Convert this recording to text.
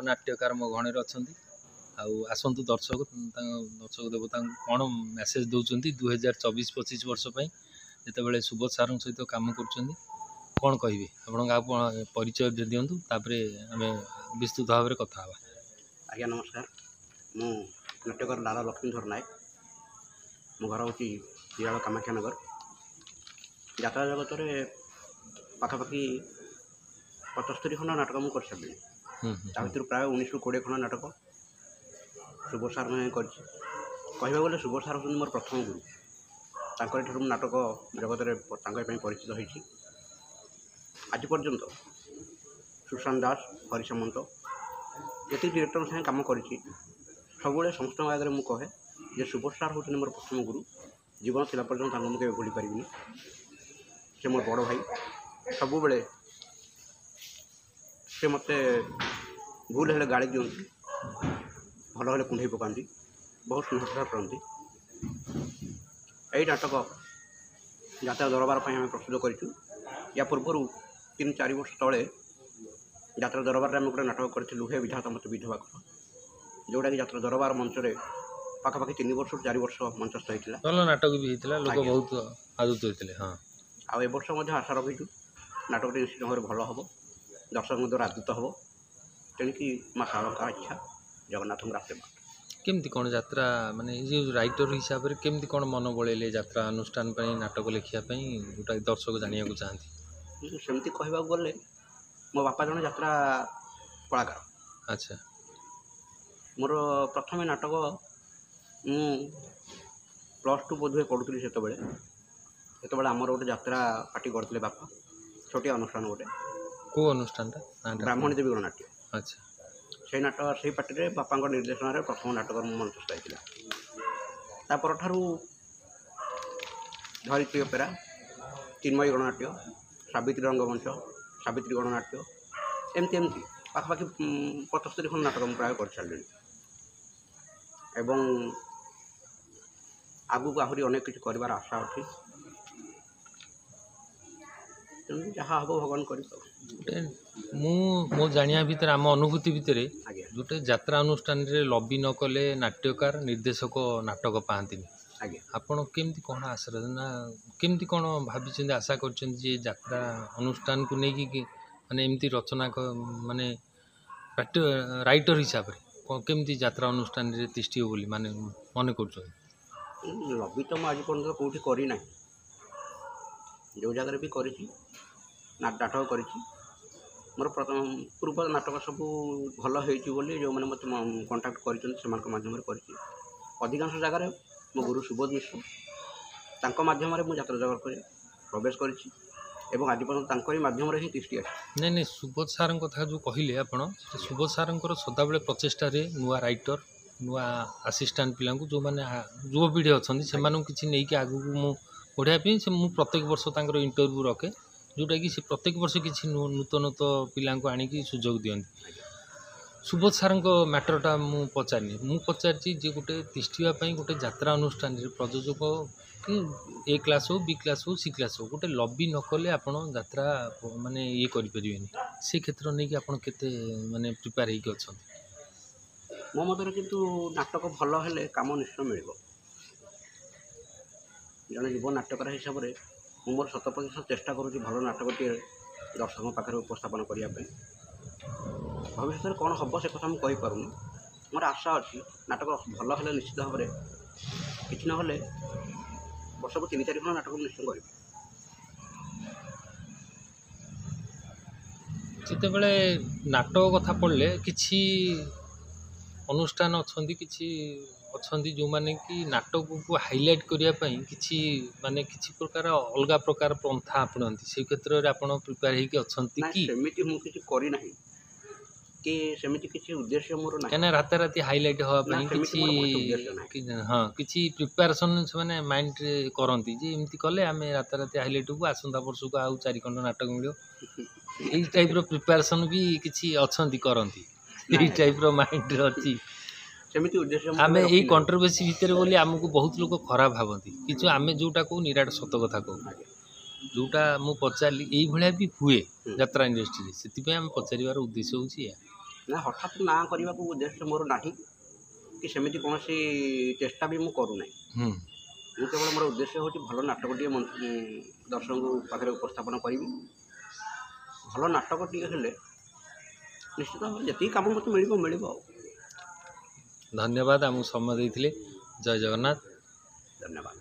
नाट्यकार मो घणेर अच्छा आसतु दर्शक दर्शक देवता कौन मेसेज दौरान 2024-25 वर्ष जिते बड़े सुबोध सार सहित काम कर कौन कहे आप परिचय दिंतु आम विस्तृत भाव में कथा आज्ञा नमस्कार मु नाट्यकार लाला लक्ष्मीधर नायक मो घर हूँ जिला कामाख्यानगर यात्रा जगत में पाखापाखि 75 खंड नाटक मुझे कर सारे भर प्राय 19-20 खंड नाटक सुबोध सार मैं कहवा गले सुबोध सार हूँ मोर प्रथम गुरु तांकर नाटक जगत में परिचित होती आज पर्यंत सुशांत दास हरि सामंत ये डिरेक्टर साथ कम कर सब समस्त आगे मुझे कहे जे सुबोध सार हूँ मोर प्रथम गुरु जीवन थिला पर्यंत मुझे भूली पारिनी से मोर बड़ भाई सब बेले से मत भूल हेले गाड़ी दिखती भल हेले कुंडे पकाती बहुत स्नेहश्रद्धा करती यही नाटक यात्रा दरबार आम प्रस्तुत करूँ या पूर्वर 3-4 वर्ष तले यात्रा दरबार में गोटे नाटक करूँ हे विधाता मत विधवा कर जोटा कि यात्रा दरबार मंच में पाखापाखि 3 वर्ष 4 वर्ष मंचस्थ होता भल नाटक भी होता लोक बहुत आदत होते हाँ आ वर्ष आशा रखीचु नाटक निश्चित भाव भल हम दर्शक द्वारा आदृत हम तेणुकी माँ शारदा इच्छा जगन्नाथ आशीर्वाद केमती कौन यात्रा माने जो राइटर हिसाब से केमती कौन मन बड़े यात्रा अनुष्ठान नाटक लिखापी जोटा दर्शक जाना चाहती सेमती कहवा गले मो बापा जन यात्रा कलाकार अच्छा मोर प्रथम नाटक मु +2 बोधे पढ़ुली से आमर गोटे यात्रा पार्टी करते बापा छोटिया अनुष्ठान गोटे को अनुष्ठान ब्राह्मणी देवी गणनाट्य अच्छा से नाटक से पार्टी में बापा निर्देशन में प्रथम नाटक मंचस्थ होता तापर धरित्री अपेरा चिन्मयी गणनाट्य सावित्री रंगमंच सावित्री गणनाट्य एमती एमती पाखापाखि 75 खंड नाटक प्राय कर सारे एवं आगू आहरी अनेक किसी कर आशा अच्छी जहाँ हम भगवान कर मो जानिया भितर आम अनुभूति भितर गोटे यात्रा अनुष्ठान रे लबी न कले नाट्यकार निर्देशक नाटक पाती आपण केमती कौन आशा ना केमती कौन भाई आशा कर यात्रा अनुष्ठान को लेकिन माने एमती रचना माने राइटर हिसाब से केमती यात्रा अनुष्ठान रे तिष्ठियो बोली माने मन कर लबी तो मुझे आज पर्यटन कौटी करना जो जगह भी कर नाटक कर मोर प्रथम पूर्व नाटक सब भल होली जो मैंने मत कंटाक्ट करमाध्यम अधिकांश जगार मो गुरु सुबोध मिश्र माध्यम मुझे यात्रा जगत को प्रवेश कर आज पर्यटन माध्यम ही तिष्टि आए नहीं नहीं सुबोध सार कथा जो कहले आप सुबोध सार सदाबले प्रचेषा नुआ राइटर नुआ आसीस्टाट पिला जो मैंने युवपीढ़ी अच्छा से किसी नहीं आगू पढ़ापी से मुझे प्रत्येक वर्ष इंटरव्यू रखे जोटा कि प्रत्येक वर्ष किसी नूतन पिला आणिकी सुजोग दिखती सुबोध सार मैटरटा मुझे पचारि जे गोटे तिष्ठापी गोटे यात्रा अनुष्ठान प्रयोजक कि ए क्लास हो बी क्लास हो सी क्लास हो गोटे लबी न कले आप यात्रा माने ये करें से क्षेत्र नहीं कि आप माने प्रिपेयर होगी अच्छा मो मत किंतु नाटक भल हेले काम निश्चय मिल जन युव नाट्यकार हिसाब से मोर 100% चेष्टा करुँच भल नाटकटे दर्शकों पाखे उपस्थापन करने भविष्य में कौन हम से कथा मुझे कहीपरूनी मोर आशा अच्छी नाटक भल हेले निश्चित भाव में कि ना वर्ष को 3-4 खंड नाटक निश्चय कर जिते बड़े नाटक कथा पढ़ले किछि अनुष्ठान अच्छा जो माने कि नाटक को हाइलाइट करने किछि माने किछि प्रकार अलग प्रकार पंथा आपणती से क्षेत्र में आप प्रिपेयर होगी अच्छा कि सेमिति मु किछि करी नाही कि सेमिति किछि उद्देश्य मोर नाही कने राते राती हाइलाइट होवा पई किछि हां किछि प्रिपरेशन से माने माइंड रे करंती जे एमती कले आमे राते राती हाइलाइट को आसंता वर्ष को आउ 4 खंड नाटक मिलियो एई टाइप रो प्रिपरेशन भी किछि अछंती करंती एई टाइप रो माइंड रे अछि सेमिति उद्देश्य आमे एई कंट्रोवर्सी भितर बोली हमकु बहुत लोग खराब भावंती किछु आमे जोटा को निराट सत कथा को जोटा मु पचारली एई भलिया भी हुए यात्रा इंडस्ट्री से आम पचार उद्देश्य हूँ ନା ହଠାତ୍ ନାଁ କରିବାକୁ ଉଦ୍ଦେଶ୍ୟ ମୋର ନାହିଁ କି ସେମିତି କୌଣସି ଚେଷ୍ଟା ବି ମୁଁ କରୁନାହିଁ। ହୁଁ ମୁଁ କେବଳ ମୋର ଉଦ୍ଦେଶ୍ୟ ହେଉଛି ଭଲ ନାଟକଟିଏ ଦର୍ଶକଙ୍କ ପାଖରେ ଉପସ୍ଥାପନ କରିବି। ଭଲ ନାଟକଟିଏ ହେଲେ ନିଶ୍ଚିତ ଭାବରେ ଯେତିକି କାମ ମୋତେ ମିଳିବ ଆଉ। ଧନ୍ୟବାଦ ଆମକୁ ସମୟ ଦେଇଥିଲେ। ଜୟ ଜଗନ୍ନାଥ। ଧନ୍ୟବାଦ।